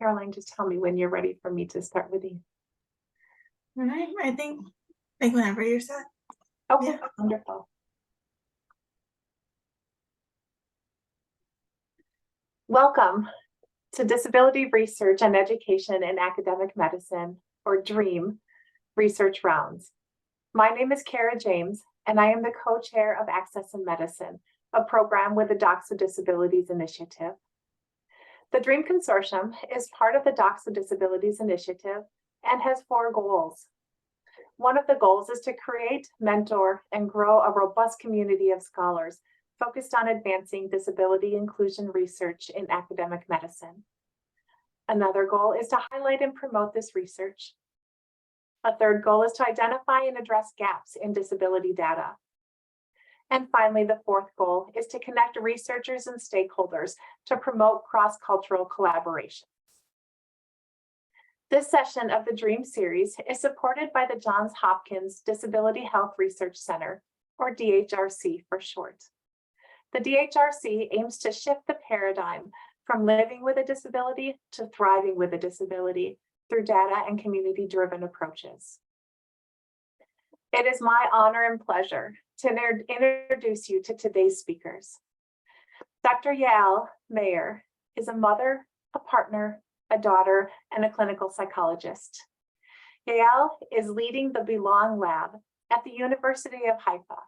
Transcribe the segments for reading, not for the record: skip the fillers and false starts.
Caroline, just tell me when you're ready for me to start with you. All right, I think whenever you're set. Okay, Yeah. wonderful. Welcome to Disability Research and Education in Academic Medicine, or DREAM, Research Rounds. My name is Kara James, and I am the co-chair of Access in Medicine, a program with the DocsWithDisabilities initiative. The DREAM Consortium is part of the DocsWithDisabilities initiative and has 4 goals. One of the goals is to create, mentor, and grow a robust community of scholars focused on advancing disability inclusion research in academic medicine. Another goal is to highlight and promote this research. A third goal is to identify and address gaps in disability data. And finally, the 4th goal is to connect researchers and stakeholders to promote cross-cultural collaboration. This session of the DREAM series is supported by the Johns Hopkins Disability Health Research Center, or DHRC for short. The DHRC aims to shift the paradigm from living with a disability to thriving with a disability through data and community-driven approaches. It is my honor and pleasure to introduce you to today's speakers. Dr. Yael Mayer is a mother, a partner, a daughter, and a clinical psychologist. Yael is leading the Belong Lab at the University of Haifa.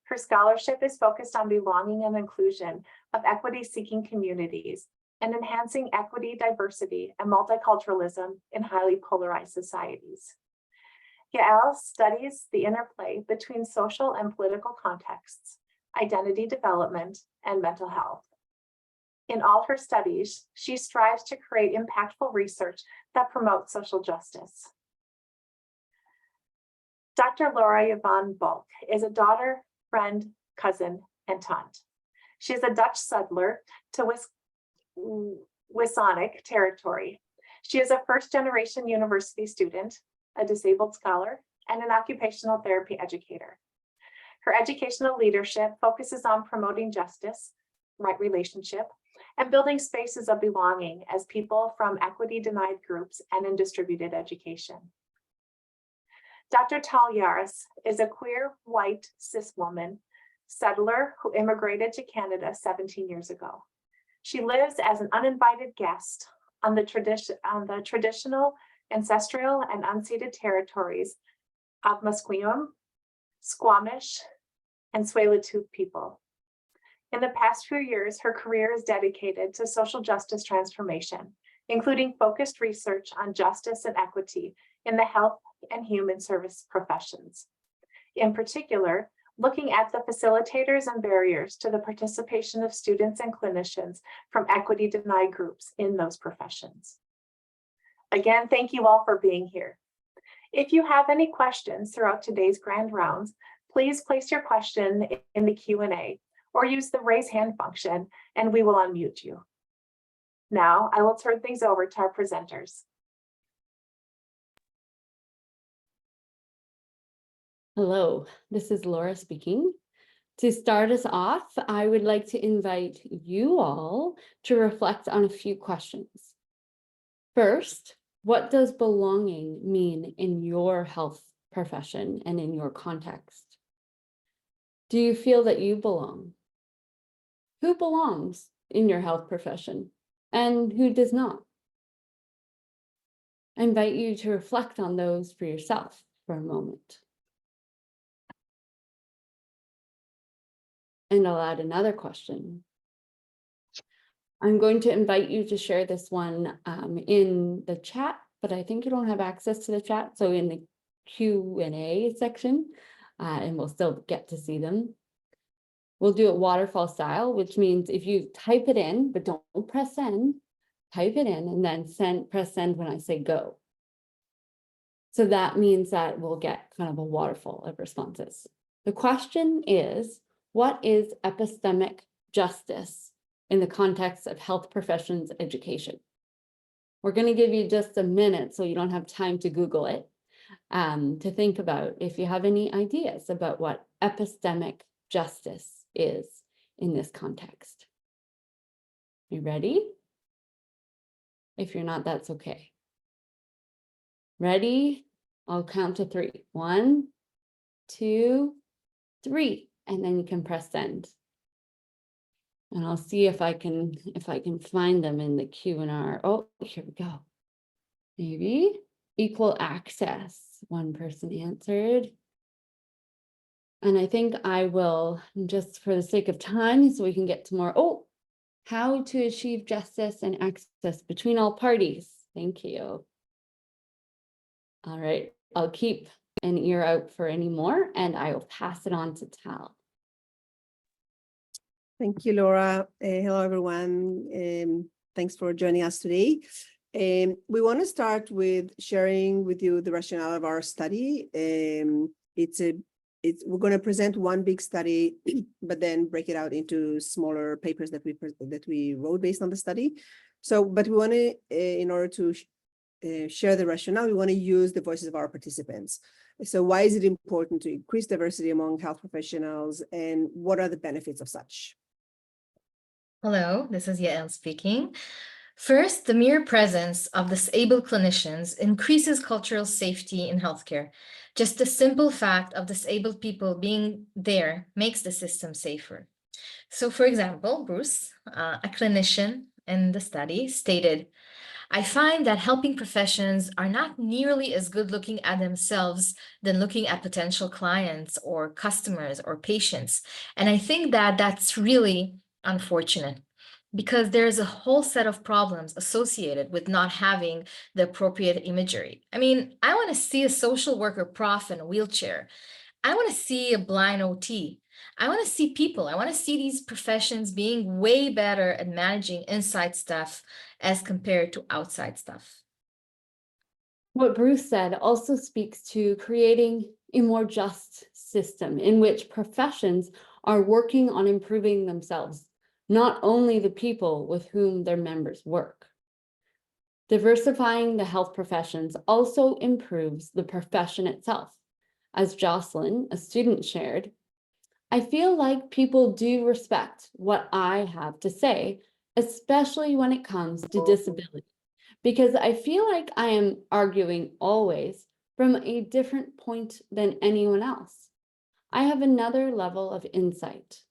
Her scholarship is focused on belonging and inclusion of equity-seeking communities and enhancing equity, diversity, and multiculturalism in highly polarized societies. Yael studies the interplay between social and political contexts, identity development, and mental health. In all her studies, she strives to create impactful research that promotes social justice. Dr. Laura Yvonne Bulk is a daughter, friend, cousin, and taunt. She is a Dutch settler to Wisanic territory. She is a first-generation university student, a disabled scholar, and an occupational therapy educator. Her educational leadership focuses on promoting justice, right relationship, and building spaces of belonging as people from equity-denied groups and in distributed education. Dr. Tal Jarus is a queer, white, cis woman settler who immigrated to Canada 17 years ago. She lives as an uninvited guest on the traditional, ancestral, and unceded territories of Musqueam, Squamish, and Tsleil-Waututh people. In the past few years, her career is dedicated to social justice transformation, including focused research on justice and equity in the health and human service professions. In particular, looking at the facilitators and barriers to the participation of students and clinicians from equity-denied groups in those professions. Again, thank you all for being here. If you have any questions throughout today's grand rounds, please place your question in the Q&A or use the raise hand function and we will unmute you. Now, I will turn things over to our presenters. Hello, this is Laura speaking. To start us off, I would like to invite you all to reflect on a few questions. First, what does belonging mean in your health profession and in your context? Do you feel that you belong? Who belongs in your health profession and who does not? I invite you to reflect on those for yourself for a moment. And I'll add another question. I'm going to invite you to share this one in the chat, but I think you don't have access to the chat. So in the Q&A section, and we'll still get to see them. We'll do it waterfall style, which means if you type it in, but don't press send, type it in and then press send when I say go. So that means that we'll get kind of a waterfall of responses. The question is, what is epistemic justice in the context of health professions education? We're going to give you just a minute so you don't have time to Google it, to think about if you have any ideas about what epistemic justice is in this context. You ready? If you're not, that's okay. Ready? I'll count to 3. 1, 2, 3, and then you can press send. And I'll see if I can find them in the Q&R. Oh, here we go. Maybe equal access. One person answered. And I think I will, just for the sake of time, so we can get to more. Oh, how to achieve justice and access between all parties. Thank you. All right, I'll keep an ear out for any more, and I will pass it on to Tal. Thank you, Laura. Hello, everyone. Thanks for joining us today. We want to start with sharing with you the rationale of our study. We're going to present one big study, but then break it out into smaller papers that we wrote based on the study. So, but we want to, in order to share the rationale, we want to use the voices of our participants. So why is it important to increase diversity among health professionals, and what are the benefits of such? Hello, this is Yael speaking. First, the mere presence of disabled clinicians increases cultural safety in healthcare. Just the simple fact of disabled people being there makes the system safer. So, for example, Bruce, a clinician in the study, stated, "I find that helping professions are not nearly as good looking at themselves than looking at potential clients or customers or patients. And I think that that's really unfortunate, because there's a whole set of problems associated with not having the appropriate imagery. I mean, I want to see a social worker prof in a wheelchair. I want to see a blind OT. I want to see people. I want to see these professions being way better at managing inside stuff as compared to outside stuff." What Bruce said also speaks to creating a more just system in which professions are working on improving themselves, not only the people with whom their members work. Diversifying the health professions also improves the profession itself. As Jocelyn, a student, shared, "I feel like people do respect what I have to say, especially when it comes to disability, because I feel like I am arguing always from a different point than anyone else. I have another level of insight.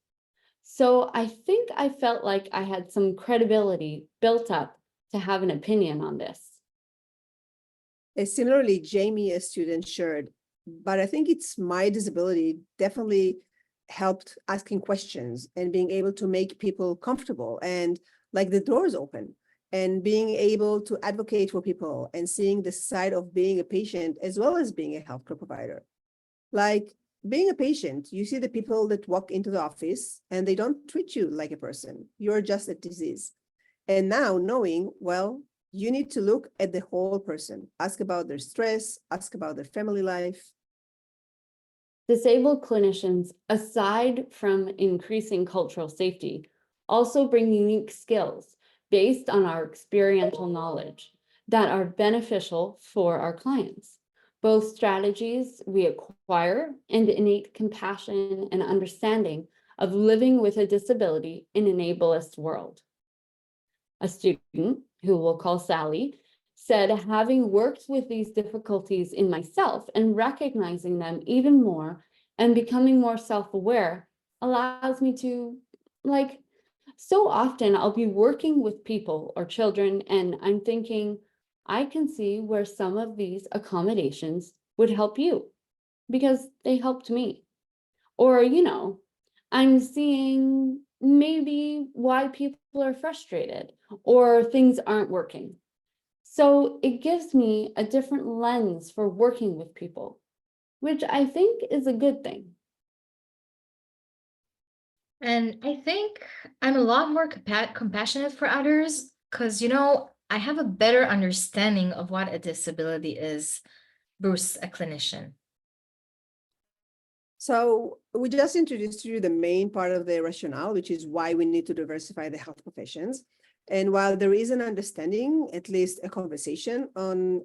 So I think I felt like I had some credibility built up to have an opinion on this." Similarly, Jamie, a student, shared, "But I think it's my disability definitely helped asking questions and being able to make people comfortable and like the doors open, and being able to advocate for people and seeing the side of being a patient as well as being a healthcare provider. Like being a patient, you see the people that walk into the office and they don't treat you like a person. You're just a disease. And now knowing, well, you need to look at the whole person, ask about their stress, ask about their family life." Disabled clinicians, aside from increasing cultural safety, also bring unique skills based on our experiential knowledge that are beneficial for our clients. Both strategies we acquire and innate compassion and understanding of living with a disability in an ableist world. A student, who we'll call Sally, said, "Having worked with these difficulties in myself and recognizing them even more and becoming more self-aware allows me to, like, so often I'll be working with people or children and I'm thinking, I can see where some of these accommodations would help you because they helped me. Or, I'm seeing maybe why people are frustrated or things aren't working. So it gives me a different lens for working with people, which I think is a good thing." And I think I'm a lot more compassionate for others because, I have a better understanding of what a disability is. Bruce, a clinician. So we just introduced to you the main part of the rationale, which is why we need to diversify the health professions. And while there is an understanding, at least a conversation on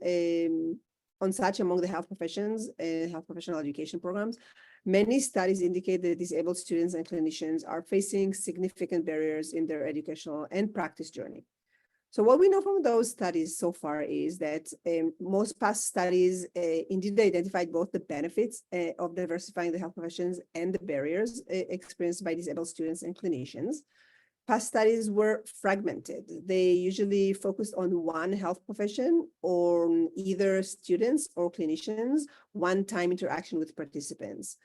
such among the health professions and health professional education programs, many studies indicate that disabled students and clinicians are facing significant barriers in their educational and practice journey. So what we know from those studies so far is that most past studies indeed identified both the benefits of diversifying the health professions and the barriers experienced by disabled students and clinicians. Past studies were fragmented. They usually focused on one health profession or either students or clinicians, one-time interaction with participants.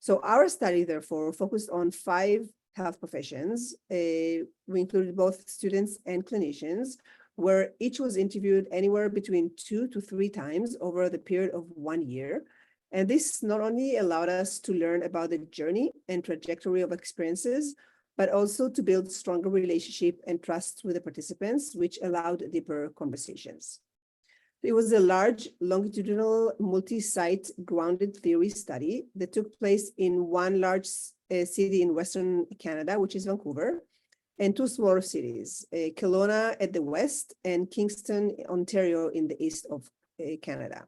So our study, therefore, focused on 5 health professions. We included both students and clinicians, where each was interviewed anywhere between 2 to 3 times over the period of 1 year. And this not only allowed us to learn about the journey and trajectory of experiences, but also to build stronger relationship and trust with the participants, which allowed deeper conversations. It was a large, longitudinal, multi-site grounded theory study that took place in one large city in Western Canada, which is Vancouver, and 2 smaller cities, Kelowna at the west and Kingston, Ontario in the east of Canada.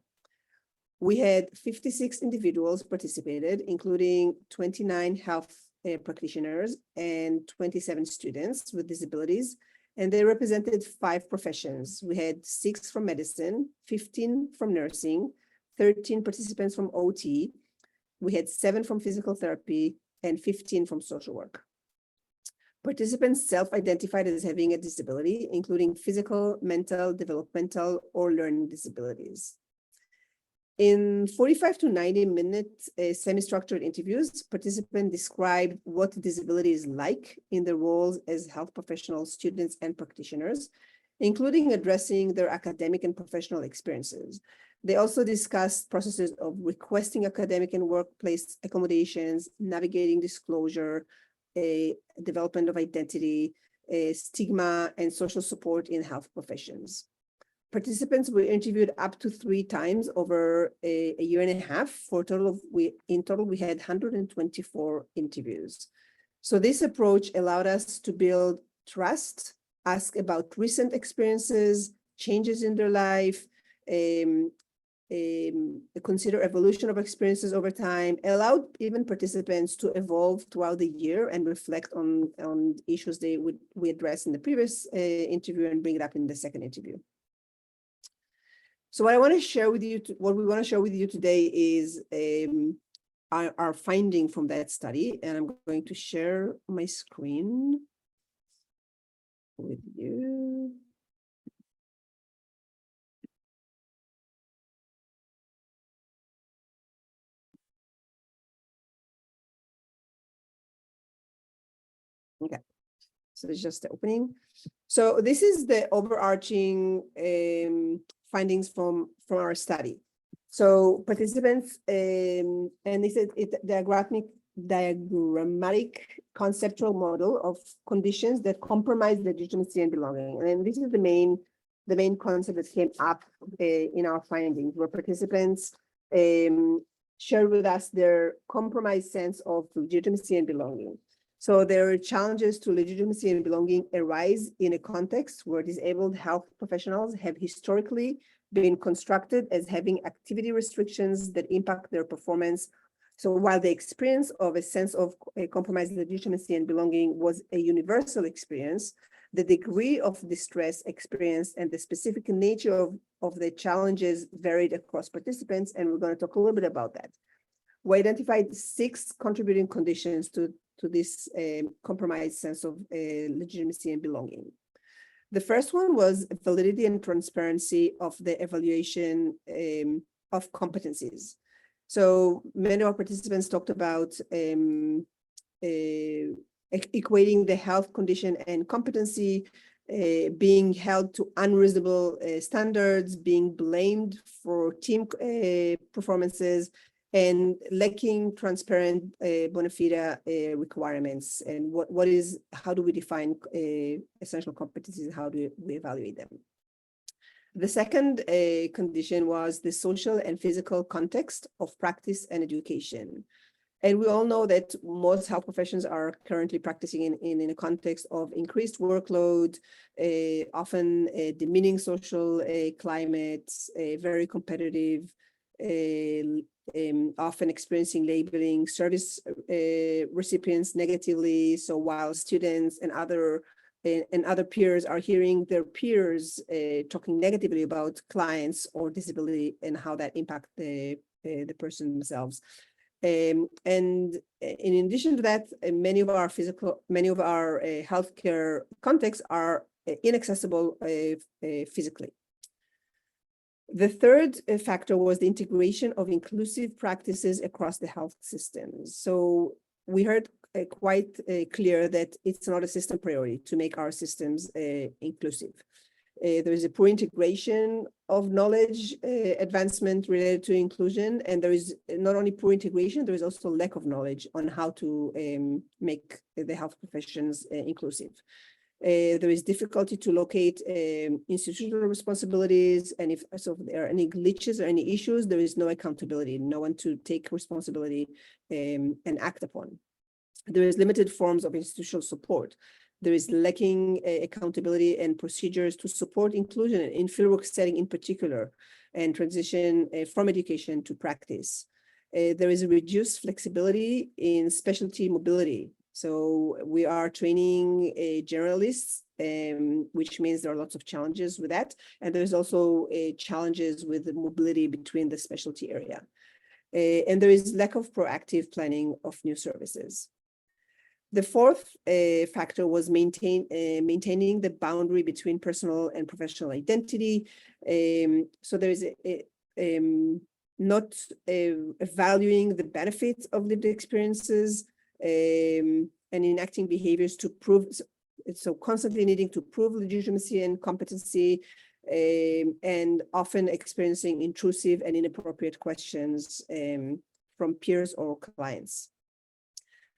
We had 56 individuals participated, including 29 health practitioners and 27 students with disabilities, and they represented 5 professions. We had 6 from medicine, 15 from nursing, 13 participants from OT. We had 7 from physical therapy and 15 from social work. Participants self-identified as having a disability, including physical, mental, developmental, or learning disabilities. In 45 to 90-minute semi-structured interviews, participants described what disability is like in their roles as health professionals, students, and practitioners, including addressing their academic and professional experiences. They also discussed processes of requesting academic and workplace accommodations, navigating disclosure, development of identity, stigma, and social support in health professions. Participants were interviewed up to 3 times over a year and a half. In total, we had 124 interviews. So this approach allowed us to build trust, ask about recent experiences, changes in their life, consider evolution of experiences over time, allowed even participants to evolve throughout the year and reflect on issues we addressed in the previous interview and bring it up in the second interview. So what we want to share with you today is our finding from that study, and I'm going to share my screen with you. Okay, so it's just the opening. So this is the overarching findings from our study. So participants, and this is diagrammatic conceptual model of conditions that compromise legitimacy and belonging. And this is the main concept that came up in our findings, where participants shared with us their compromised sense of legitimacy and belonging. So there are challenges to legitimacy and belonging arise in a context where disabled health professionals have historically been constructed as having activity restrictions that impact their performance. So while the experience of a sense of compromised legitimacy and belonging was a universal experience, the degree of distress experienced and the specific nature of the challenges varied across participants, and we're going to talk a little bit about that. We identified 6 contributing conditions to this compromised sense of legitimacy and belonging. The first one was validity and transparency of the evaluation of competencies. So many of our participants talked about equating the health condition and competency, being held to unreasonable standards, being blamed for team performances, and lacking transparent bona fide requirements. And how do we define essential competencies? How do we evaluate them? The second condition was the social and physical context of practice and education. And we all know that most health professions are currently practicing in a context of increased workload, often demeaning social climates, very competitive, often experiencing labeling service recipients negatively. So while students and other and other peers are hearing their peers talking negatively about clients or disability and how that impact the person themselves. And in addition to that, many of our healthcare contexts are inaccessible physically. The third factor was the integration of inclusive practices across the health systems. So we heard quite clear that it's not a system priority to make our systems inclusive. There is a poor integration of knowledge advancement related to inclusion, and there is not only poor integration, there is also lack of knowledge on how to make the health professions inclusive. There is difficulty to locate institutional responsibilities, and if there are any glitches or any issues, there is no accountability, no one to take responsibility and act upon. There is limited forms of institutional support. There is lacking accountability and procedures to support inclusion in fieldwork setting in particular, and transition from education to practice. There is a reduced flexibility in specialty mobility. So we are training generalists, which means there are lots of challenges with that. And there's also challenges with the mobility between the specialty area. And there is lack of proactive planning of new services. The fourth factor was maintaining the boundary between personal and professional identity. So there is not valuing the benefits of lived experiences and enacting behaviors to prove, so constantly needing to prove legitimacy and competency, and often experiencing intrusive and inappropriate questions from peers or clients.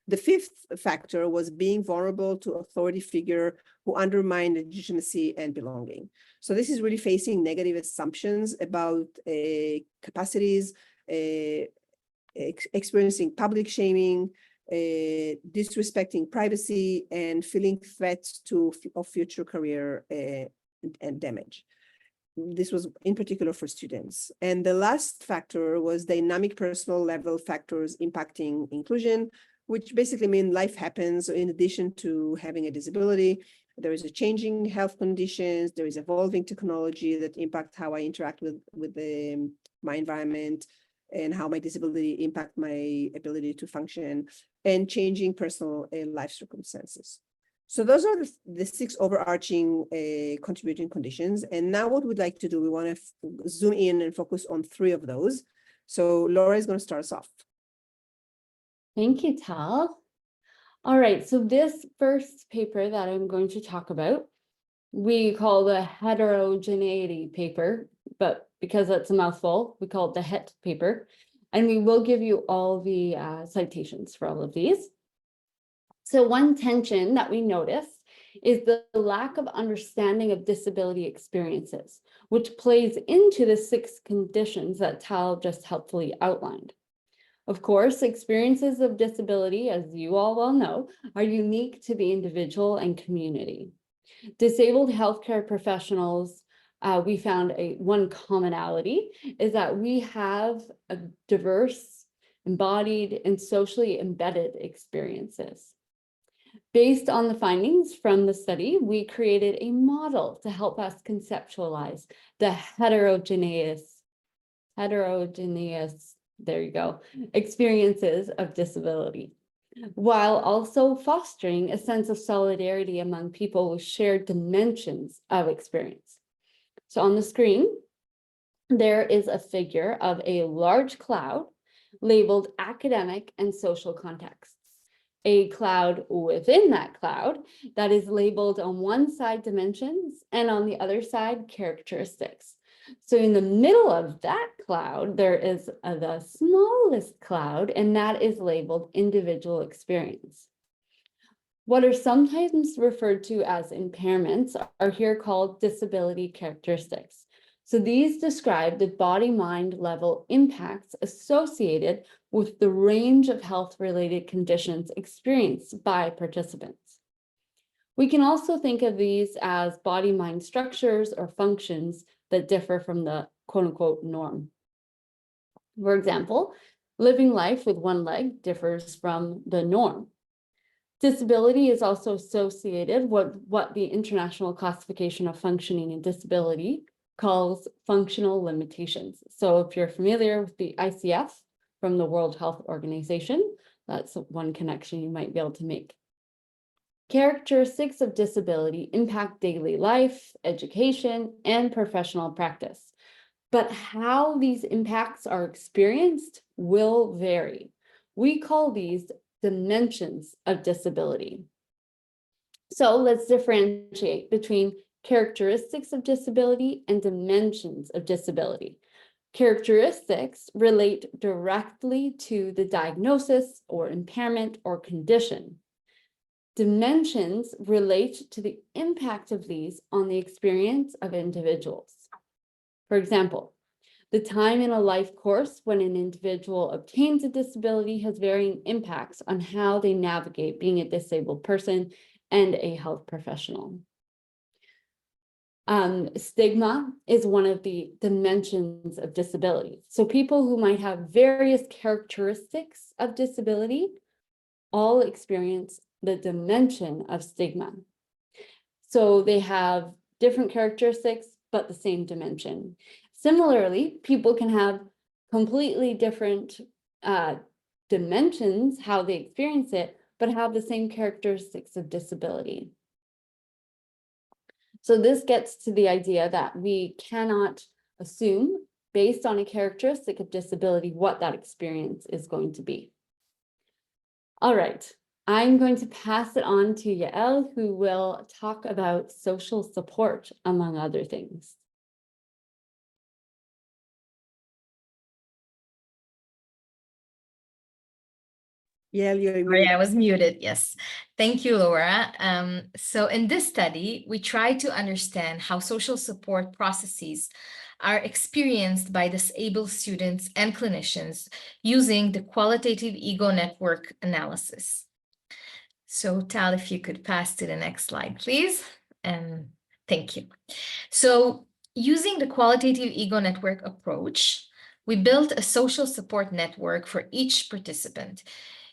The fifth factor was being vulnerable to authority figure who undermine legitimacy and belonging. So this is really facing negative assumptions about capacities, experiencing public shaming, disrespecting privacy, and feeling threats of future career and damage. This was in particular for students. And the last factor was dynamic personal level factors impacting inclusion, which basically mean life happens. In addition to having a disability, there is a changing health conditions, there is evolving technology that impact how I interact with my environment and how my disability impact my ability to function, and changing personal life circumstances. So those are the six overarching contributing conditions. And now what we'd like to do, we want to zoom in and focus on three of those. So Laura is going to start us off. Thank you, Tal. All right, so this first paper that I'm going to talk about, we call the heterogeneity paper, but because it's a mouthful, we call it the HET paper. And we will give you all the citations for all of these. So one tension that we notice is the lack of understanding of disability experiences, which plays into the 6 conditions that Tal just helpfully outlined. Of course, experiences of disability, as you all well know, are unique to the individual and community. Disabled healthcare professionals, we found one commonality is that we have a diverse, embodied, and socially embedded experiences. Based on the findings from the study, we created a model to help us conceptualize the heterogeneous, there you go, experiences of disability, while also fostering a sense of solidarity among people with shared dimensions of experience. So on the screen, there is a figure of a large cloud labeled academic and social contexts. A cloud within that cloud that is labeled on one side dimensions and on the other side characteristics. So in the middle of that cloud, there is the smallest cloud, and that is labeled individual experience. What are sometimes referred to as impairments are here called disability characteristics. So these describe the body-mind level impacts associated with the range of health-related conditions experienced by participants. We can also think of these as body-mind structures or functions that differ from the quote-unquote norm. For example, living life with one leg differs from the norm. Disability is also associated with what the International Classification of Functioning and Disability calls functional limitations. So if you're familiar with the ICF from the World Health Organization, that's one connection you might be able to make. Characteristics of disability impact daily life, education, and professional practice. But how these impacts are experienced will vary. We call these dimensions of disability. So let's differentiate between characteristics of disability and dimensions of disability. Characteristics relate directly to the diagnosis or impairment or condition. Dimensions relate to the impact of these on the experience of individuals. For example, the time in a life course when an individual obtains a disability has varying impacts on how they navigate being a disabled person and a health professional. Stigma is one of the dimensions of disability. So people who might have various characteristics of disability all experience the dimension of stigma. So they have different characteristics, but the same dimension. Similarly, people can have completely different dimensions, how they experience it, but have the same characteristics of disability. So this gets to the idea that we cannot assume, based on a characteristic of disability, what that experience is going to be. All right, I'm going to pass it on to Yael, who will talk about social support, among other things. Yeah, you're Sorry, muted. I was muted. Yes. Thank you, Laura. So in this study, we tried to understand how social support processes are experienced by disabled students and clinicians using the qualitative ego network analysis. So Tal, if you could pass to the next slide, please. And thank you. So using the qualitative ego network approach, we built a social support network for each participant,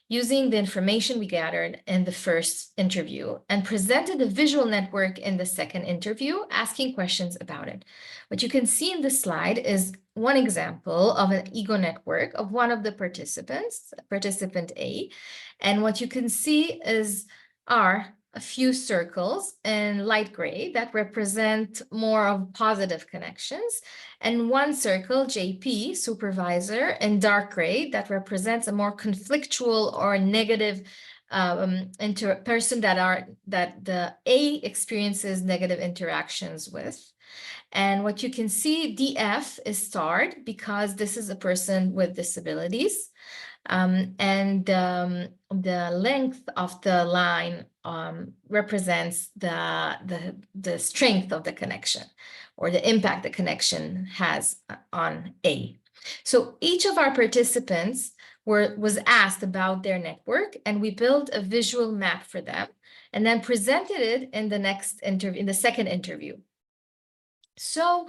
using the information we gathered in the first interview, and presented a visual network in the second interview, asking questions about it. What you can see in this slide is one example of an ego network of one of the participants, participant A. And what you can see are a few circles in light gray that represent more of positive connections, and one circle, JP, supervisor, in dark gray that represents a more conflictual or negative person that the A experiences negative interactions with. And what you can see, DF is starred because this is a person with disabilities. The length of the line represents the strength of the connection, or the impact the connection has on A. So each of our participants was asked about their network, and we built a visual map for them, and then presented it in the next interview, in the second interview. So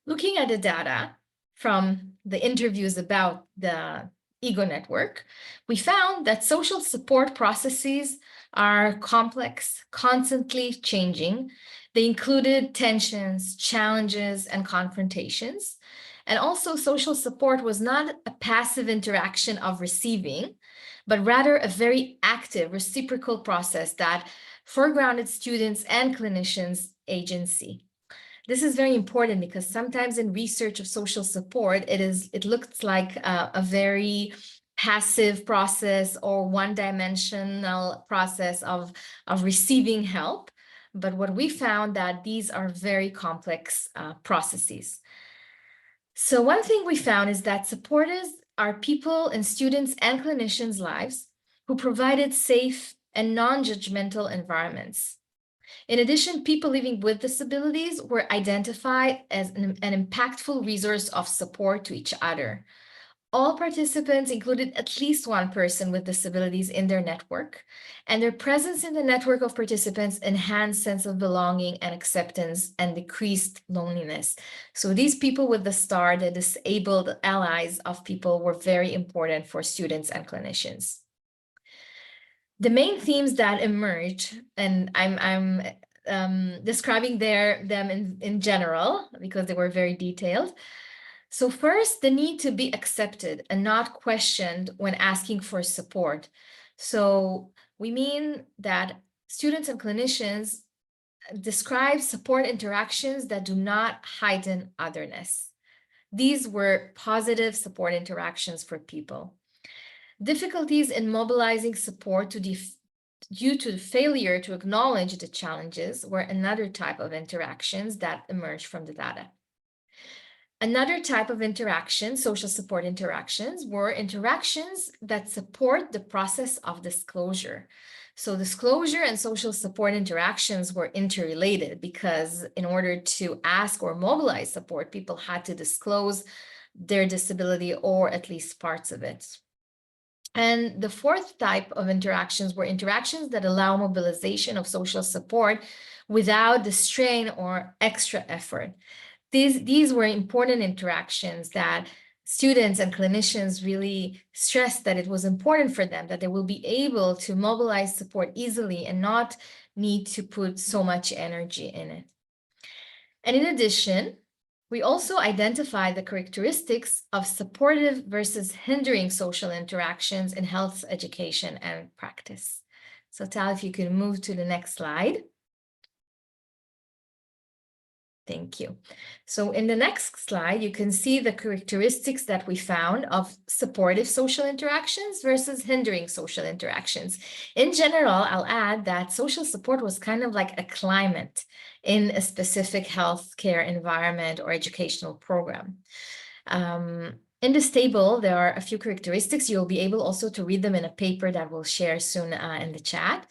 looking at the data from the interviews about the ego network, we found that social support processes are complex, constantly changing. They included tensions, challenges, and confrontations. And also, social support was not a passive interaction of receiving, but rather a very active, reciprocal process that foregrounded students and clinicians' agency. This is very important because sometimes in research of social support, it looks like a very passive process or one-dimensional process of receiving help. But what we found that these are very complex processes. So one thing we found is that supporters are people in students' and clinicians' lives who provided safe and non-judgmental environments. In addition, people living with disabilities were identified as an impactful resource of support to each other. All participants included at least one person with disabilities in their network, and their presence in the network of participants enhanced sense of belonging and acceptance and decreased loneliness. So these people with the star, the disabled allies of people, were very important for students and clinicians. The main themes that emerge, and I'm describing them in general because they were very detailed. So first, the need to be accepted and not questioned when asking for support. So we mean that students and clinicians describe support interactions that do not heighten otherness. These were positive support interactions for people. Difficulties in mobilizing support due to the failure to acknowledge the challenges were another type of interactions that emerged from the data. Another type of interaction, social support interactions, were interactions that support the process of disclosure. So disclosure and social support interactions were interrelated because in order to ask or mobilize support, people had to disclose their disability or at least parts of it. And the fourth type of interactions were interactions that allow mobilization of social support without the strain or extra effort. These were important interactions that students and clinicians really stressed that it was important for them, that they will be able to mobilize support easily and not need to put so much energy in it. And in addition, we also identify the characteristics of supportive versus hindering social interactions in health, education, and practice. So Tal, if you could move to the next slide. Thank you. So in the next slide, you can see the characteristics that we found of supportive social interactions versus hindering social interactions. In general, I'll add that social support was kind of like a climate in a specific healthcare environment or educational program. In this table, there are a few characteristics. You'll be able also to read them in a paper that we'll share soon in the chat.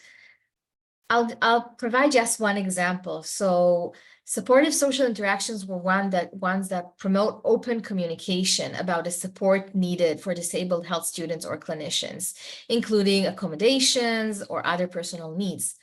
I'll provide just one example. So supportive social interactions were ones that promote open communication about the support needed for disabled health students or clinicians, including accommodations or other personal needs.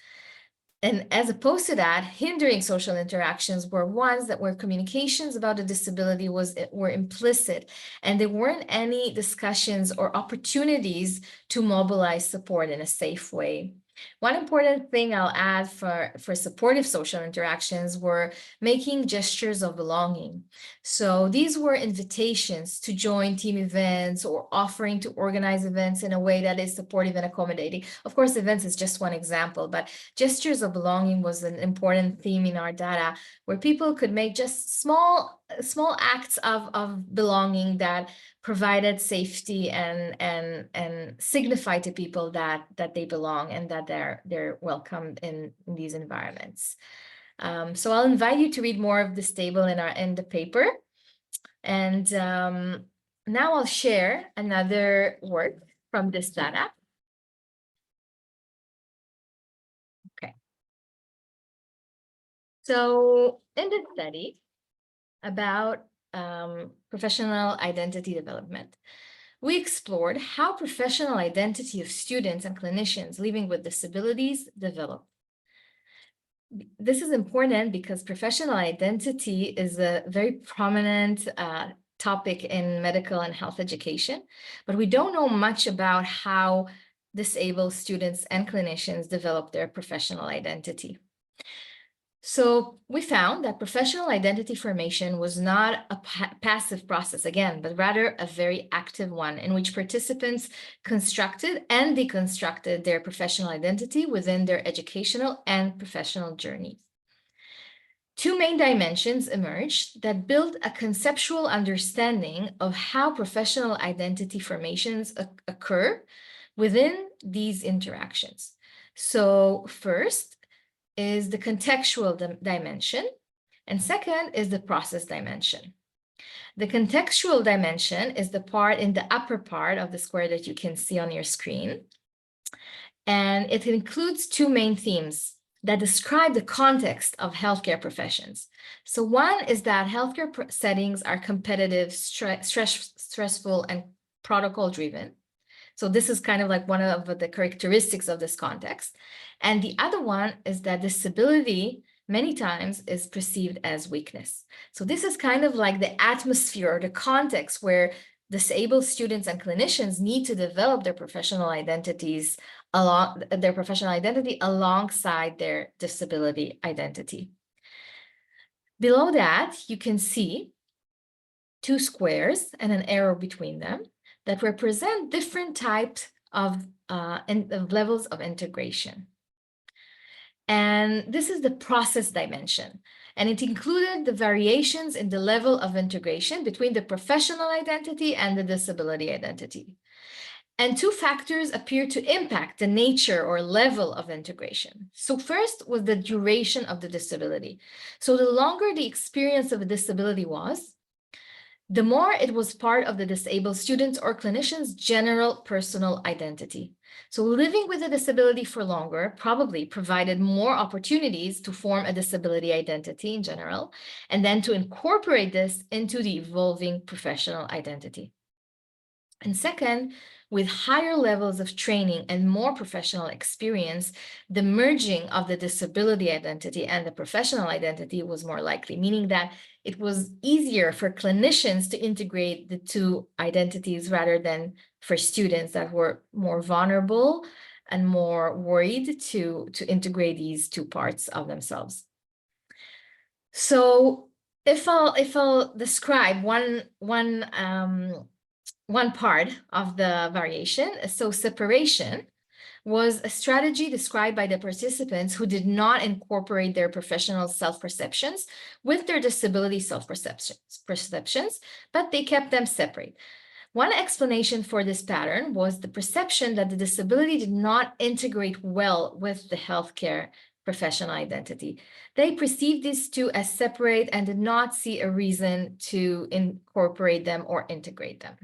And as opposed to that, hindering social interactions were ones that where communications about a disability were implicit, and there weren't any discussions or opportunities to mobilize support in a safe way. One important thing I'll add for supportive social interactions were making gestures of belonging. So these were invitations to join team events or offering to organize events in a way that is supportive and accommodating. Of course, events is just one example, but gestures of belonging was an important theme in our data where people could make just small acts of belonging that provided safety and signify to people that they belong and that they're welcomed in these environments. So I'll invite you to read more of this table in the paper. And now I'll share another work from this data. Okay. So in this study about professional identity development, we explored how professional identity of students and clinicians living with disabilities develop. This is important because professional identity is a very prominent topic in medical and health education, but we don't know much about how disabled students and clinicians develop their professional identity. So we found that professional identity formation was not a passive process again, but rather a very active one in which participants constructed and deconstructed their professional identity within their educational and professional journeys. Two main dimensions emerged that build a conceptual understanding of how professional identity formations occur within these interactions. So first, is the contextual dimension, and second is the process dimension. The contextual dimension is the part in the upper part of the square that you can see on your screen, and it includes two main themes that describe the context of healthcare professions. So one is that healthcare settings are competitive, stressful, and protocol-driven. So this is kind of like one of the characteristics of this context. And the other one is that disability many times is perceived as weakness. So this is kind of like the atmosphere or the context where disabled students and clinicians need to develop their professional identities along their professional identity alongside their disability identity. Below that, you can see two squares and an arrow between them that represent different types of levels of integration. And this is the process dimension. And it included the variations in the level of integration between the professional identity and the disability identity. And two factors appear to impact the nature or level of integration. So first was the duration of the disability. So the longer the experience of a disability was, the more it was part of the disabled student's or clinician's general personal identity. So living with a disability for longer probably provided more opportunities to form a disability identity in general, and then to incorporate this into the evolving professional identity. And second, with higher levels of training and more professional experience, the merging of the disability identity and the professional identity was more likely, meaning that it was easier for clinicians to integrate the two identities rather than for students that were more vulnerable and more worried to integrate these two parts of themselves. So if I'll describe one part of the variation, so separation was a strategy described by the participants who did not incorporate their professional self-perceptions with their disability self-perceptions, but they kept them separate. One explanation for this pattern was the perception that the disability did not integrate well with the healthcare professional identity. They perceived these two as separate and did not see a reason to incorporate them or integrate them.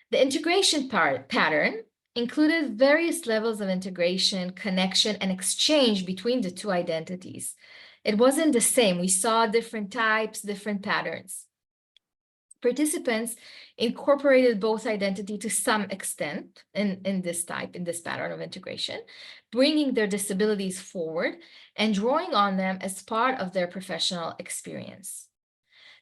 The integration pattern included various levels of integration, connection, and exchange between the two identities. It wasn't the same. We saw different types, different patterns. Participants incorporated both identity to some extent in this pattern of integration, bringing their disabilities forward and drawing on them as part of their professional experience.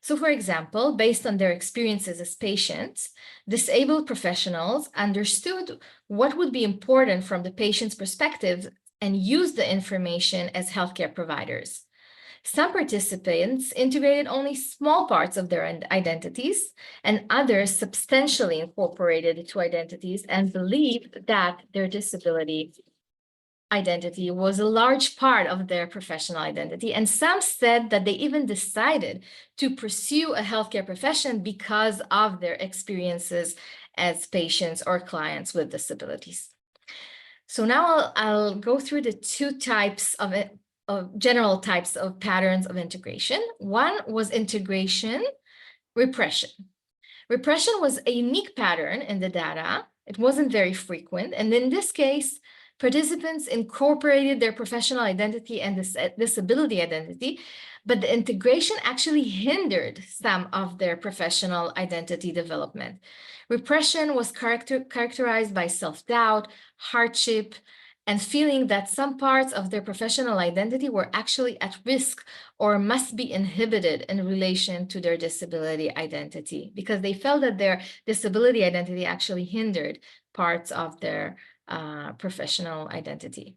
So, for example, based on their experiences as patients, disabled professionals understood what would be important from the patient's perspective and used the information as healthcare providers. Some participants integrated only small parts of their identities, and others substantially incorporated the two identities and believed that their disability identity was a large part of their professional identity. And some said that they even decided to pursue a healthcare profession because of their experiences as patients or clients with disabilities. So now I'll go through the two types of general types of patterns of integration. One was integration repression. Repression was a unique pattern in the data. It wasn't very frequent. And in this case, participants incorporated their professional identity and disability identity, but the integration actually hindered some of their professional identity development. Repression was characterized by self-doubt, hardship, and feeling that some parts of their professional identity were actually at risk or must be inhibited in relation to their disability identity, because they felt that their disability identity actually hindered parts of their professional identity.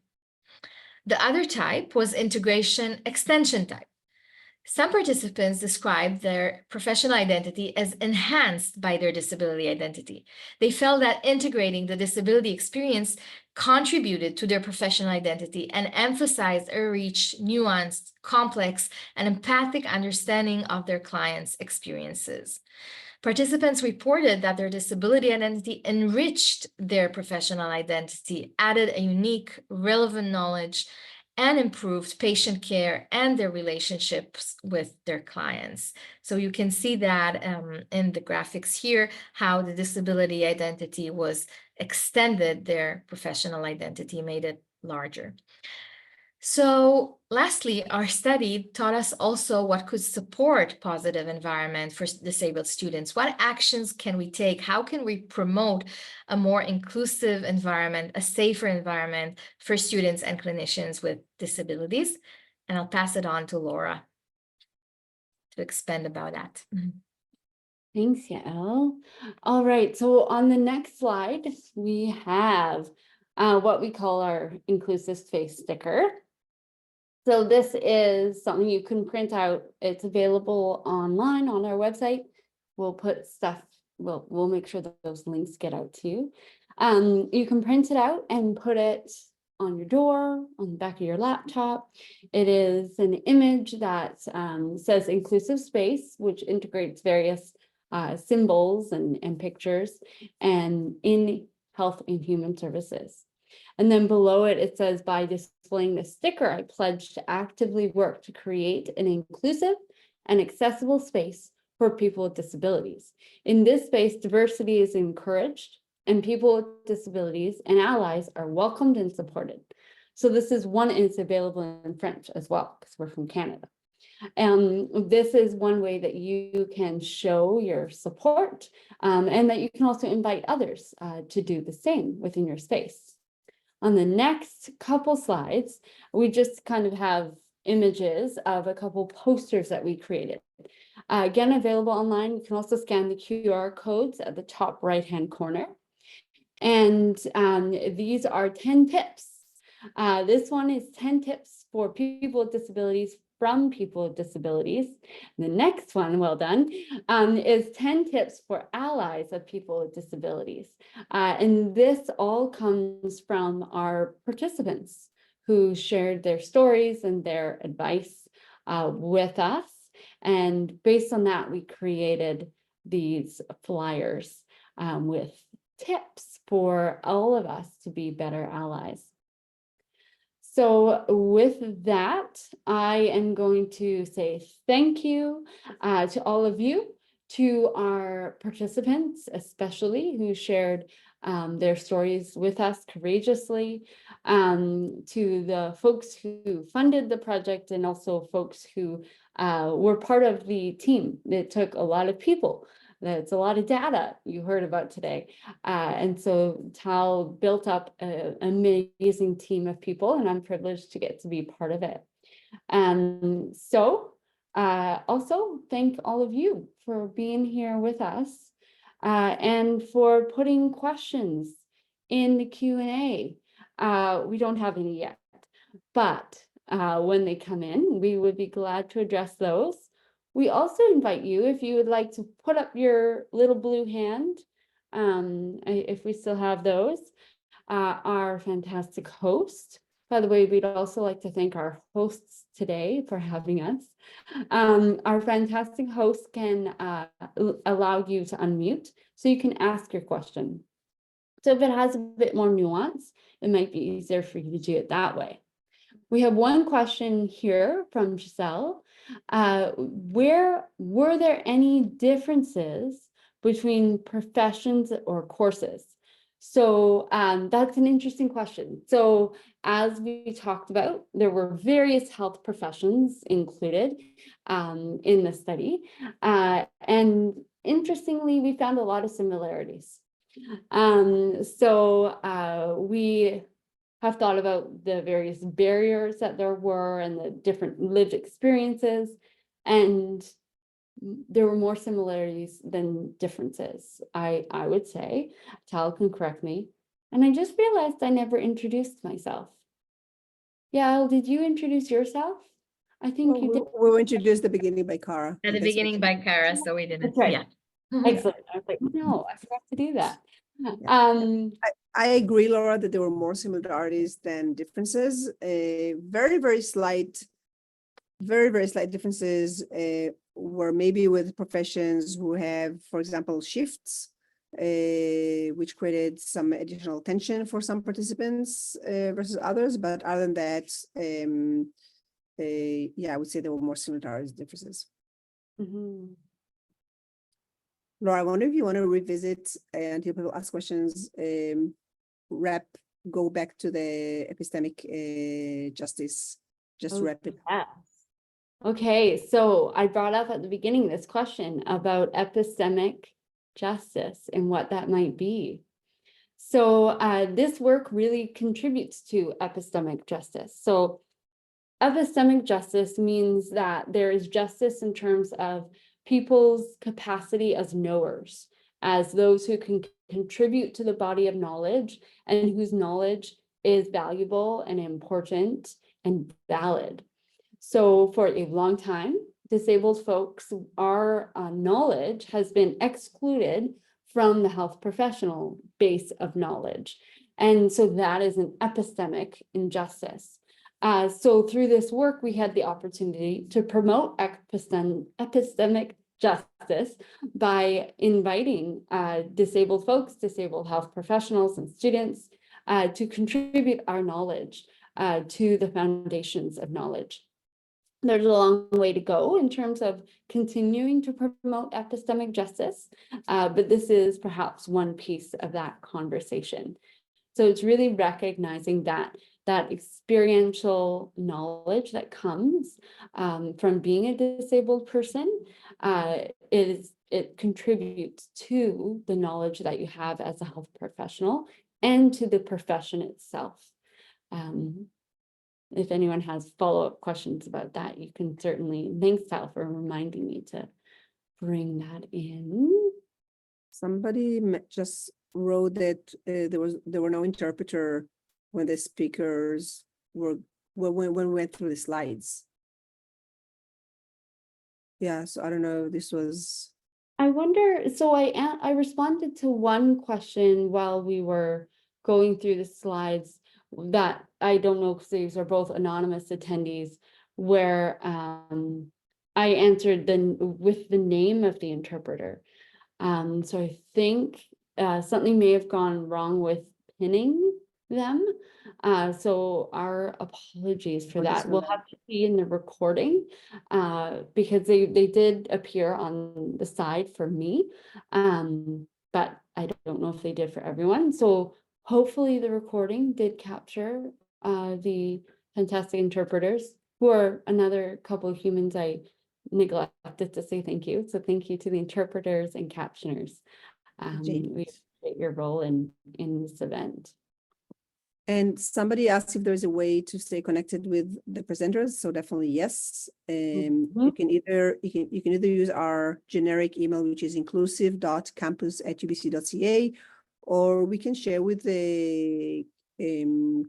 The other type was integration extension type. Some participants described their professional identity as enhanced by their disability identity. They felt that integrating the disability experience contributed to their professional identity and emphasized a rich, nuanced, complex, and empathic understanding of their clients' experiences. Participants reported that their disability identity enriched their professional identity, added a unique, relevant knowledge, and improved patient care and their relationships with their clients. So you can see that in the graphics here, how the disability identity was extended, their professional identity made it larger. So lastly, our study taught us also what could support positive environment for disabled students. What actions can we take? How can we promote a more inclusive environment, a safer environment for students and clinicians with disabilities? And I'll pass it on to Laura to expand about that. Thanks, Yael. All right, so on the next slide, we have what we call our inclusive space sticker. So this is something you can print out. It's available online on our website. We'll put stuff, we'll make sure that those links get out to you. You can print it out and put it on your door, on the back of your laptop. It is an image that says inclusive space, which integrates various symbols and pictures, and in health and human services. And then below it, it says, by displaying the sticker, I pledge to actively work to create an inclusive and accessible space for people with disabilities. In this space, diversity is encouraged, and people with disabilities and allies are welcomed and supported. So this is one, and it's available in French as well, because we're from Canada. This is one way that you can show your support, and that you can also invite others to do the same within your space. On the next couple slides, we just kind of have images of a couple posters that we created. Again, available online. You can also scan the QR codes at the top right-hand corner. And these are 10 tips. This one is 10 tips for people with disabilities from people with disabilities. The next one, well done, is 10 tips for allies of people with disabilities. And this all comes from our participants who shared their stories and their advice with us. And based on that, we created these flyers with tips for all of us to be better allies. So with that, I am going to say thank you to all of you, to our participants, especially who shared their stories with us courageously, to the folks who funded the project, and also folks who were part of the team. It took a lot of people. That's a lot of data you heard about today. And so Tal built up an amazing team of people, and I'm privileged to get to be part of it. Also thank all of you for being here with us and for putting questions in the Q&A. We don't have any yet, but when they come in, we would be glad to address those. We also invite you, if you would like to put up your little blue hand, if we still have those, our fantastic host. By the way, we'd also like to thank our hosts today for having us. Our fantastic host can allow you to unmute so you can ask your question. So if it has a bit more nuance, it might be easier for you to do it that way. We have one question here from Giselle. Were there any differences between professions or courses? So that's an interesting question. So as we talked about, there were various health professions included in the study. And interestingly, we found a lot of similarities. We have thought about the various barriers that there were and the different lived experiences, and there were more similarities than differences, I would say. Tal can correct me. And I just realized I never introduced myself. Yael, did you introduce yourself? I think you did. We were introduced at the beginning by Cara. At the That's beginning what- by Cara, so we didn't. That's right. Yeah. Excellent. I was like, no, I forgot to do that. I agree, Laura, that there were more similarities than differences. Very, very slight differences were maybe with professions who have, for example, shifts, which created some additional tension for some participants versus others. But other than that, yeah, I would say there were more similarities than differences. Mhm. Laura, I wonder if you want to revisit until people ask questions, go back to the epistemic justice, just Oh, wrap it. yes. Okay, so I brought up at the beginning this question about epistemic justice and what that might be. So this work really contributes to epistemic justice. So epistemic justice means that there is justice in terms of people's capacity as knowers as those who can contribute to the body of knowledge and whose knowledge is valuable and important and valid. So for a long time, disabled folks, our knowledge has been excluded from the health professional base of knowledge. And so that is an epistemic injustice. So through this work, we had the opportunity to promote epistemic justice by inviting disabled folks, disabled health professionals and students to contribute our knowledge to the foundations of knowledge. There's a long way to go in terms of continuing to promote epistemic justice, but this is perhaps one piece of that conversation. So it's really recognizing that experiential knowledge that comes from being a disabled person, it contributes to the knowledge that you have as a health professional and to the profession itself. If anyone has follow-up questions about that, you can certainly, thanks Tal for reminding me to bring that in. Somebody just wrote that there were no interpreter when the speakers were when we went through the slides. Yeah, so I don't know if this was. I wonder, so I responded to one question while we were going through the slides that I don't know because these are both anonymous attendees, where I answered with the name of the interpreter. So I think something may have gone wrong with pinning them. So our apologies for that. We'll have to see in the recording because they did appear on the side for me, but I don't know if they did for everyone. So hopefully the recording did capture the fantastic interpreters, who are another couple of humans I neglected to say thank you. So thank you to the interpreters and captioners. We appreciate your role in this event. And somebody asked if there's a way to stay connected with the presenters. So definitely yes. You can either use our generic email, which is inclusive.campus@ubc.ca, or we can share with the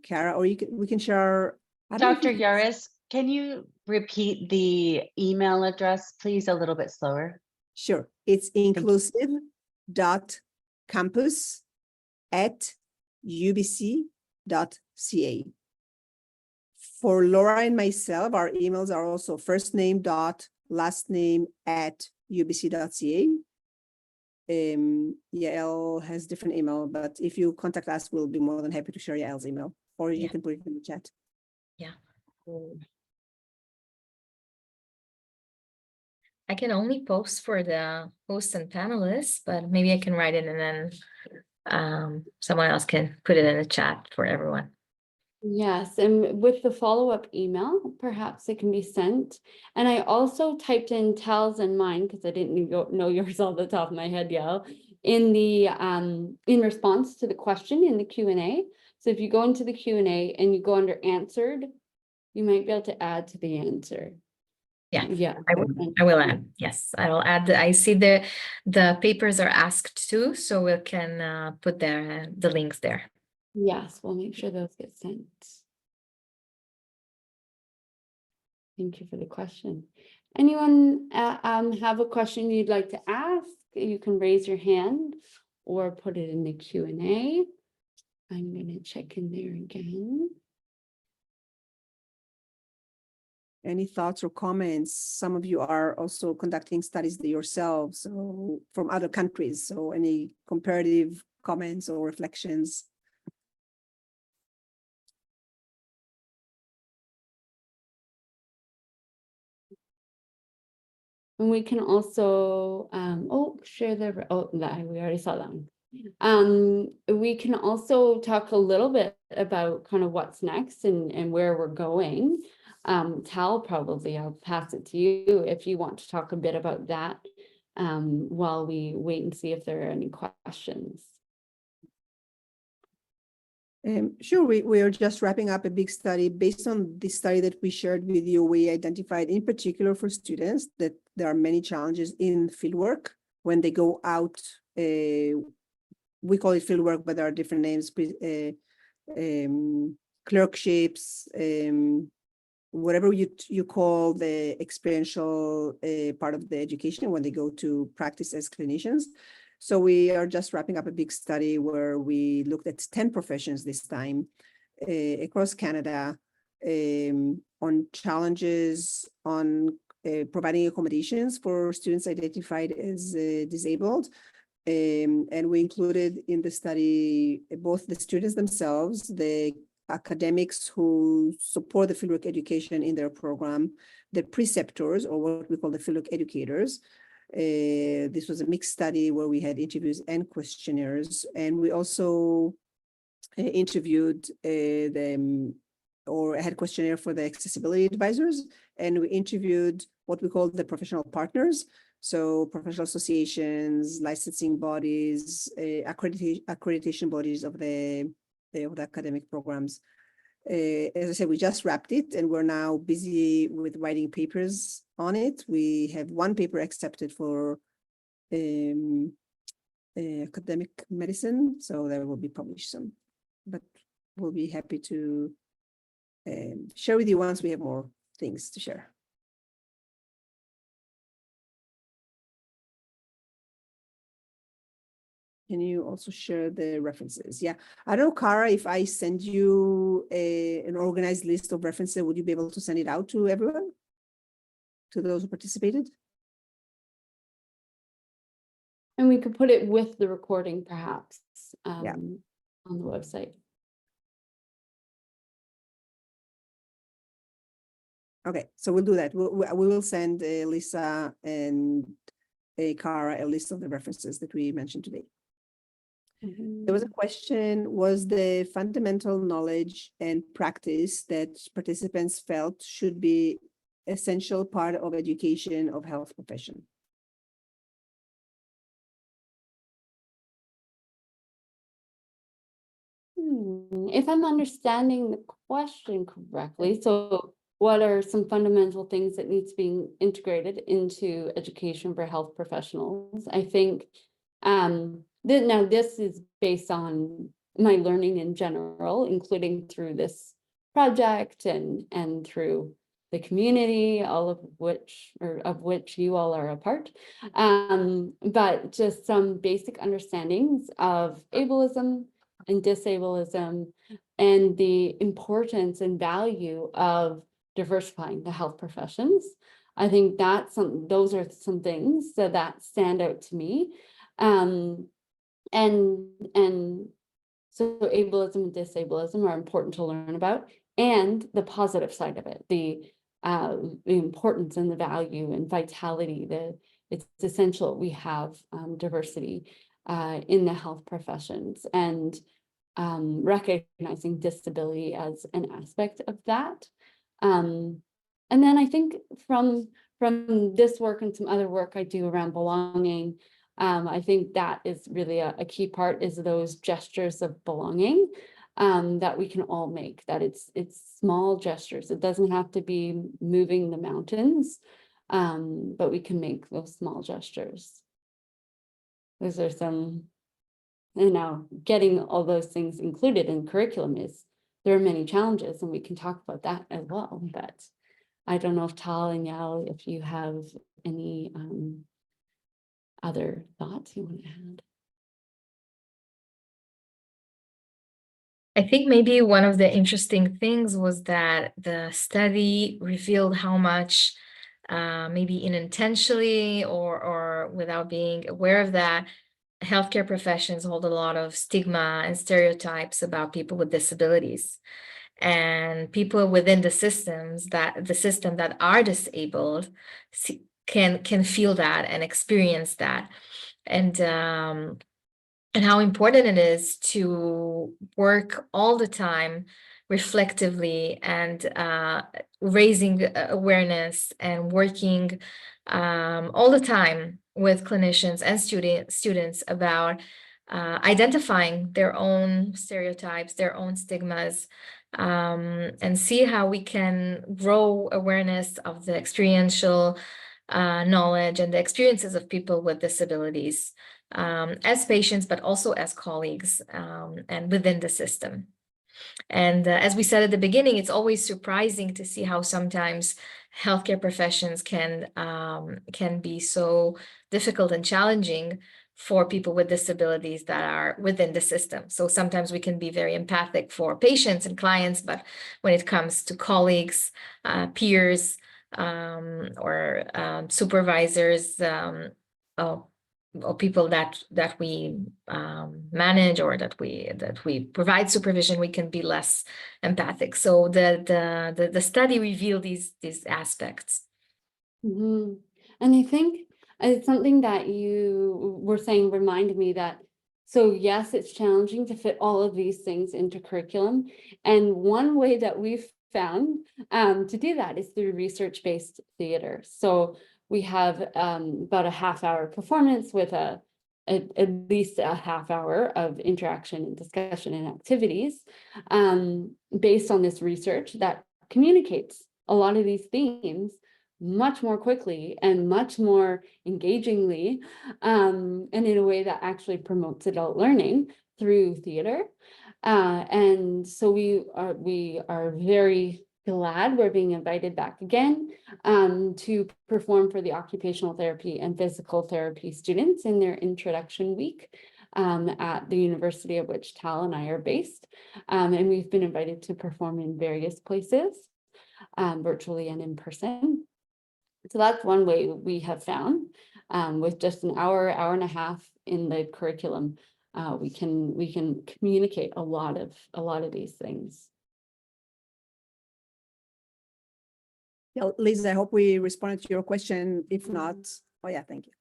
Kara, or we can share. Dr. Jarus, can you repeat the email address, please, a little bit slower? Sure. It's inclusive.campus@ubc.ca. For Laura and myself, our emails are also first name dot last name @ubc.ca. Yael has different email, but if you contact us, we'll be more than happy to share Yael's email, or you can put it in the chat. Yeah. I can only post for the hosts and panelists, but maybe I can write it and then someone else can put it in the chat for everyone. Yes, and with the follow-up email, perhaps it can be sent. And I also typed in Tal's and mine because I didn't know yours off the top of my head, Yael, in the in response to the question in the Q&A. So if you go into the Q&A and you go under answered, you might be able to add to the answer. Yeah, I will add. Yes, I will add. I see the papers are asked too, so we can put the links there. Yes, we'll make sure those get sent. Thank you for the question. Anyone have a question you'd like to ask? You can raise your hand or put it in the Q&A. I'm going to check in there again. Any thoughts or comments? Some of you are also conducting studies yourselves, so from other countries. So any comparative comments or reflections? And we can also, share the, we already saw that one. We can also talk a little bit about kind of what's next and where we're going. Tal, probably I'll pass it to you if you want to talk a bit about that while we wait and see if there are any questions. Sure, we are just wrapping up a big study. Based on the study that we shared with you, we identified in particular for students that there are many challenges in fieldwork when they go out we call it fieldwork, but there are different names, clerkships, whatever you call the experiential part of the education when they go to practice as clinicians. So we are just wrapping up a big study where we looked at 10 professions this time across Canada on challenges, on providing accommodations for students identified as disabled. And we included in the study both the students themselves, the academics who support the fieldwork education in their program, the preceptors, or what we call the fieldwork educators. This was a mixed study where we had interviews and questionnaires, and we also interviewed them, or had questionnaire for the accessibility advisors, and we interviewed what we call the professional partners. So professional associations, licensing bodies, accreditation bodies of the academic programs. As I said, we just wrapped it and we're now busy with writing papers on it. We have one paper accepted for academic medicine, so that will be published soon. But we'll be happy to share with you once we have more things to share. Can you also share the references? Yeah, I don't know, Cara, if I send you an organized list of references, would you be able to send it out to everyone? To those who participated? And we could put it with the recording perhaps Yeah. on the website. Okay, so we'll do that. We will send Lisa and Cara a list of the references that we mentioned today. There was a question, was the fundamental knowledge and practice that participants felt should be essential part of education of health profession? If I'm understanding the question correctly, so what are some fundamental things that need to be integrated into education for health professionals? I think now this is based on my learning in general, including through this project and through the community, all of which you all are a part. But just some basic understandings of ableism and disableism and the importance and value of diversifying the health professions. I think those are some things that stand out to me. And so ableism and disableism are important to learn about, and the positive side of it, the importance and the value and vitality, it's essential we have diversity in the health professions, and recognizing disability as an aspect of that. And then I think from this work and some other work I do around belonging, I think that is really a key part, is those gestures of belonging that we can all make, that it's small gestures. It doesn't have to be moving the mountains, but we can make those small gestures. Those are some, and now getting all those things included in curriculum there are many challenges, and we can talk about that as well. But I don't know if Tal and Yael, if you have any other thoughts you want to add? I think maybe one of the interesting things was that the study revealed how much, maybe unintentionally or without being aware of that, healthcare professions hold a lot of stigma and stereotypes about people with disabilities. And people within the system that are disabled can feel that and experience that. And how important it is to work all the time reflectively and raising awareness and working all the time with clinicians and students about identifying their own stereotypes, their own stigmas, and see how we can grow awareness of the experiential knowledge and the experiences of people with disabilities. as patients, but also as colleagues and within the system. And as we said at the beginning, it's always surprising to see how sometimes healthcare professions can be so difficult and challenging for people with disabilities that are within the system. So sometimes we can be very empathic for patients and clients, but when it comes to colleagues, peers, or supervisors, or people that we manage or that we provide supervision, we can be less empathic. So the study revealed these aspects. And I think it's something that you were saying reminded me that, so yes, it's challenging to fit all of these things into curriculum. And one way that we've found to do that is through research-based theater. So we have about a half-hour performance with at least a half hour of interaction and discussion and activities based on this research that communicates a lot of these themes much more quickly and much more engagingly, and in a way that actually promotes adult learning through theater. And so we are very glad we're being invited back again to perform for the occupational therapy and physical therapy students in their introduction week at the university of which Tal and I are based. And we've been invited to perform in various places, virtually and in person. So that's one way we have found with just an hour and a half in the curriculum, we can communicate a lot of these things. Yeah, Liz, I hope we responded to your question. If not, oh yeah, thank you.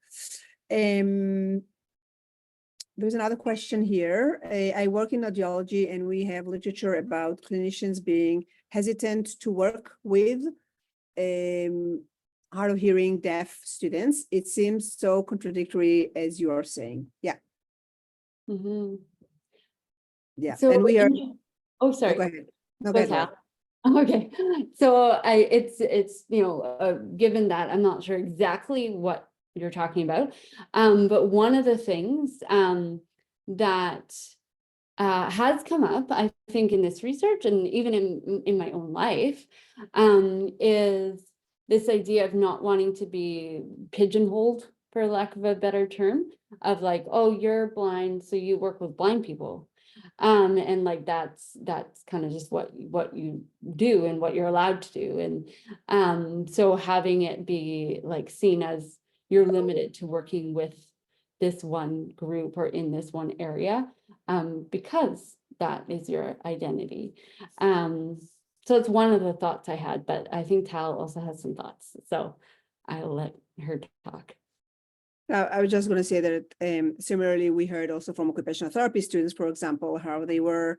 There's another question here. I work in audiology and we have literature about clinicians being hesitant to work with hard of hearing deaf students. It seems so contradictory as you are saying. Yeah. Yeah. So and we are. Oh, sorry. Oh, go ahead. No, Go go ahead. ahead. Okay, so it's given that I'm not sure exactly what you're talking about, but one of the things that has come up, I think, in this research and even in my own life, is this idea of not wanting to be pigeonholed, for lack of a better term, of like, oh, you're blind, so you work with blind people. And like that's kind of just what you do and what you're allowed to do. And so having it be like seen as you're limited to working with this one group or in this one area, because that is your identity. So it's one of the thoughts I had, but I think Tal also has some thoughts, so I'll let her talk. I was just going to say that similarly, we heard also from occupational therapy students, for example, how they were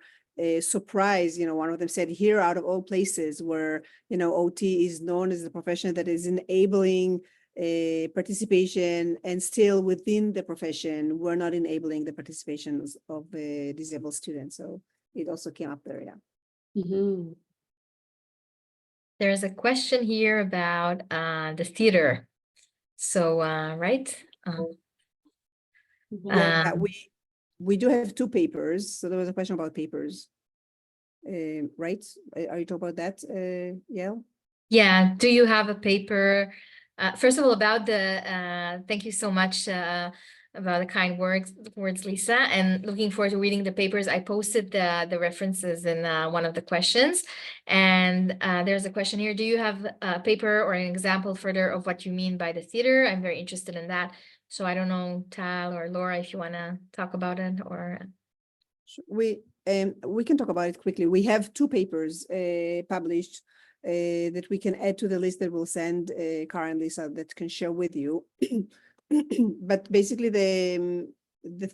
surprised. One of them said, here out of all places where, OT is known as the profession that is enabling participation, and still within the profession, we're not enabling the participation of disabled students. So it also came up there, yeah. There's a question here about the theater. So, right? Yeah, we do have two papers. So there was a question about papers, right? Are you talking about that, Yael? Yeah. Do you have a paper? First of all, about the thank you so much about the kind words, Lisa, and looking forward to reading the papers. I posted the references in one of the questions, and there's a question here. Do you have a paper or an example further of what you mean by the theater? I'm very interested in that. So I don't know, Tal or Laura, if you want to talk about it, or we can talk about it quickly. We have two papers published that we can add to the list that we'll send Karen and Lisa that can share with you. But basically the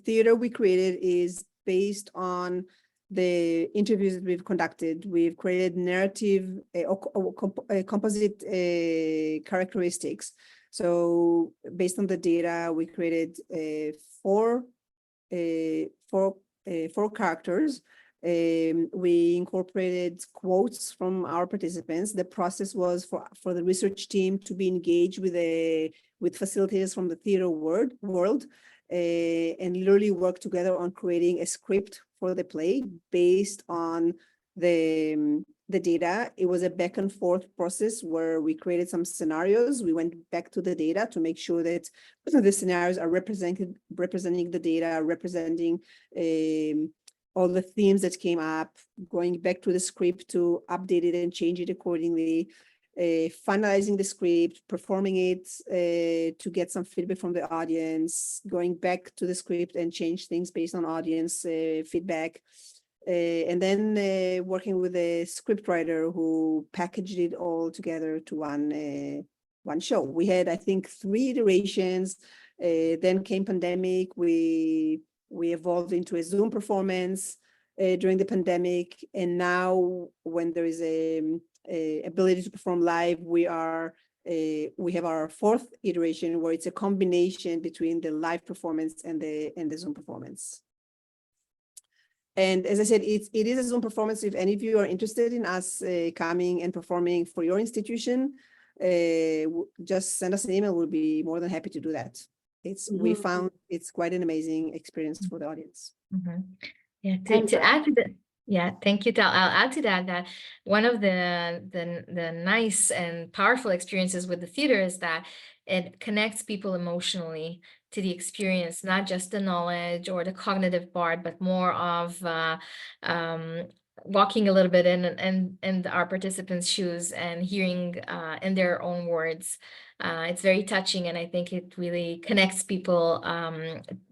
theater we created is based on the interviews that we've conducted. We've created narrative composite characteristics. So based on the data, we created four characters. We incorporated quotes from our participants. The process was for the research team to be engaged with facilitators from the theater world, and literally worked together on creating a script for the play based on the data. It was a back and forth process where we created some scenarios. We went back to the data to make sure that the scenarios are representing the data, representing all the themes that came up, going back to the script to update it and change it accordingly, finalizing the script, performing it to get some feedback from the audience, going back to the script and change things based on audience feedback. And then working with a scriptwriter who packaged it all together to one show. We had, I think, 3 iterations. Then came pandemic. We evolved into a Zoom performance during the pandemic, and now when there is a ability to perform live, we have our 4th iteration where it's a combination between the live performance and the Zoom performance. And as I said, it is a Zoom performance. If any of you are interested in us coming and performing for your institution, just send us an email. We'll be more than happy to do that. We found it's quite an amazing experience for the audience. Yeah, to add to that, yeah, thank you, Tal. I'll add to that one of the nice and powerful experiences with the theater is that it connects people emotionally to the experience, not just the knowledge or the cognitive part, but more of walking a little bit in our participants' shoes and hearing in their own words. It's very touching, and I think it really connects people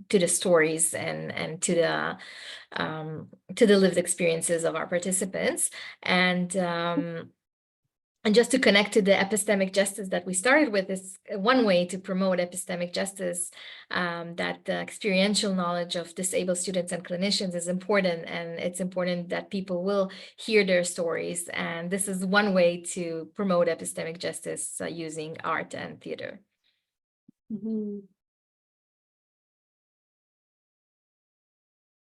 to the stories and to the lived experiences of our participants. And just to connect to the epistemic justice that we started with, is one way to promote epistemic justice, that the experiential knowledge of disabled students and clinicians is important, and it's important that people will hear their stories. And this is one way to promote epistemic justice using art and theater.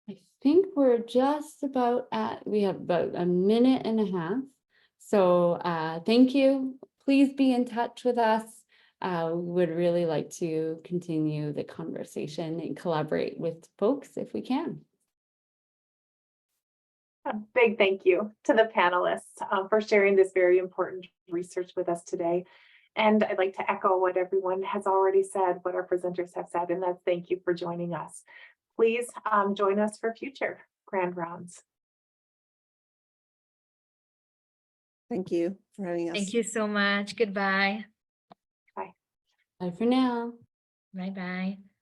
I think we're just about we have about a minute and a half. So thank you. Please be in touch with us. We would really like to continue the conversation and collaborate with folks if we can. A big thank you to the panelists for sharing this very important research with us today. And I'd like to echo what everyone has already said, what our presenters have said, and that's thank you for joining us. Please join us for future grand rounds. Thank you for having us. Thank you so much. Goodbye. Bye. Bye for now. Bye-bye.